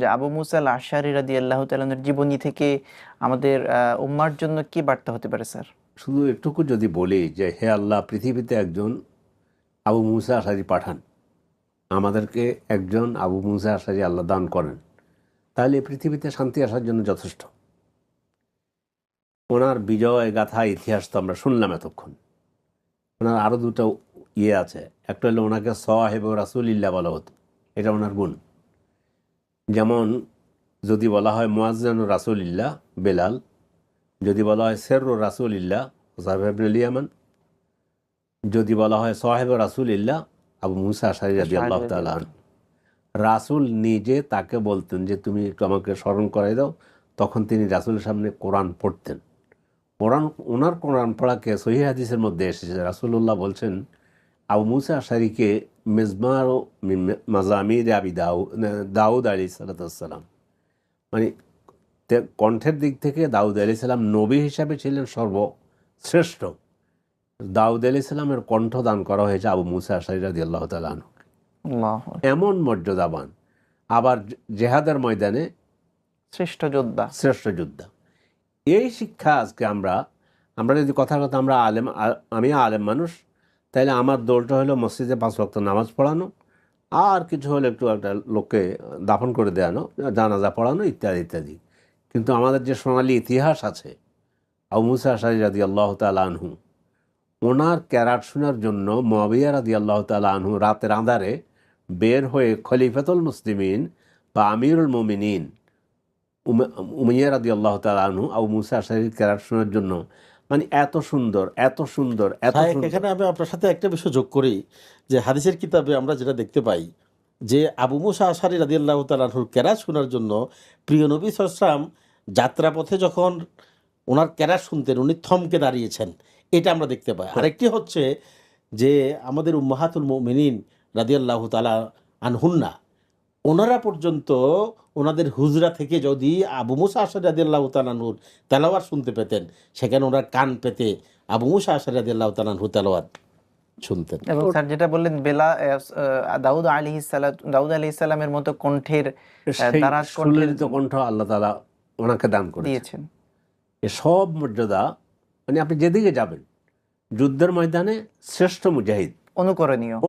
যে আবু মুসা আল আশআরী রাদিয়াল্লাহু তাআলা আনহুর জীবনী থেকে আমাদের উম্মার জন্য কি বার্তা হতে পারে স্যার? শুধু একটুকু যদি বলি যে হে আল্লাহ, পৃথিবীতে একজন আবু মুসা আশআরী পাঠান, আমাদেরকে একজন আবু মুসা আশআরী আল্লাহ দান করেন, তাহলে পৃথিবীতে শান্তি আসার জন্য যথেষ্ট। ওনার বিজয় গাথা ইতিহাস তো আমরা শুনলাম এতক্ষণ। ওনার আরও দুটো আছে, একটা হলো ওনাকে সাহেব রাসূলিল্লাহ বলা হতো, এটা ওনার গুণ। যেমন যদি বলা হয় মুয়াজ্জিন রাসূলিল্লাহ বেলাল, যদি বলা হয় সেররু রাসূলিল্লাহ হুযায়ফা ইবনুল ইয়ামান, যদি বলা হয় সাহেব রাসূলিল্লাহ আবু মুসা আশআরী রাদিয়াল্লাহু তাআলা আনহু। রাসূল নিজে তাকে বলতেন যে তুমি একটু আমাকে স্মরণ করাই দাও, তখন তিনি রাসূলের সামনে কোরআন পড়তেন। ওনার কোরআন পড়াকে সহিহ হাদিসের মধ্যে এসেছে, রাসূলুল্লাহ বলছেন আবু মুসা আশআরীকে মিজমার ও মাজামির আবি দাউদ আলাইহিস সালাম, মানে কণ্ঠের দিক থেকে দাউদ আলাইহিস সালাম নবী হিসাবে ছিলেন সর্বশ্রেষ্ঠ। দাউদ আলাইহিস সালামের কণ্ঠ দান করা হয়েছে আবু মুসা আশআরী রাদিয়াল্লাহু তাআলা আনহু। এমন মর্যাদাবান, আবার জেহাদের ময়দানে শ্রেষ্ঠ যোদ্ধা। এই শিক্ষা আজকে আমরা যদি কথার কথা আমি আলেম মানুষ, তাইলে আমার দৌড়টা হলো মসজিদে 5 ওয়াক্ত নামাজ পড়ানো, আর কিছু হলো একটু একটা লোককে দাফন করে দেওয়ানো, জানাজা পড়ানো ইত্যাদি ইত্যাদি। কিন্তু আমাদের যে সোনালী ইতিহাস আছে, আবু মুসা আশআরী রাদিয়াল্লাহু তাআলা আনহু, ওনার ক্যারাট শোনার জন্য মুআবিয়া রাদিয়াল্লাহু তাআলা আনহু রাতের আঁধারে বের হয়ে খলিফাতুল মুসলিমিন বা আমিরুল মুমিনিন উমাইয়া রাদিয়াল্লাহু তাআলা আনহু আবু মুসা আশআরীর ক্যারাট শোনার জন্য, মানে এত সুন্দর। এখানে আমি আপনার সাথে একটা বিষয় যোগ করি যে হাদিসের কিতাবে আমরা যেটা দেখতে পাই যে আবু মুসা আশআরী রাদিয়াল্লাহু তাআলা আনহুর কেরাত শোনার জন্য প্রিয় নবী সাল্লাল্লাহু আলাইহি ওয়াসাল্লাম যাত্রাপথে যখন ওনার কেরাত শুনতেন উনি থমকে দাঁড়িয়েছেন, এটা আমরা দেখতে পাই। আরেকটি হচ্ছে যে আমাদের উম্মাহাতুল মুমিনিন রাদিয়াল্লাহু তাআলা আনহুন্না, ওনারা পর্যন্ত ওনাদের হুজরা থেকে যদি আবু মুসা আশআরী রাদিয়াল্লাহু তাআলা আনহুর তেলাওয়াত শুনতে পেতেন, সেখানে ওনার কান পেতে আবু মুসা আশআরী রাদিয়াল্লাহু তাআলা আনহু তেলাওয়াত শুনতেন। এবং স্যার যেটা বললেন দাউদ আলাইহিস সালামের মতো কণ্ঠের দারাজ কণ্ঠের কণ্ঠ আল্লাহ তাআলা ওনাকে দান দিয়েছেন। এসব মর্যাদা, মানে আপনি যেদিকে যাবেন যুদ্ধের ময়দানে শ্রেষ্ঠ মুজাহিদ, অনুকরণীয়।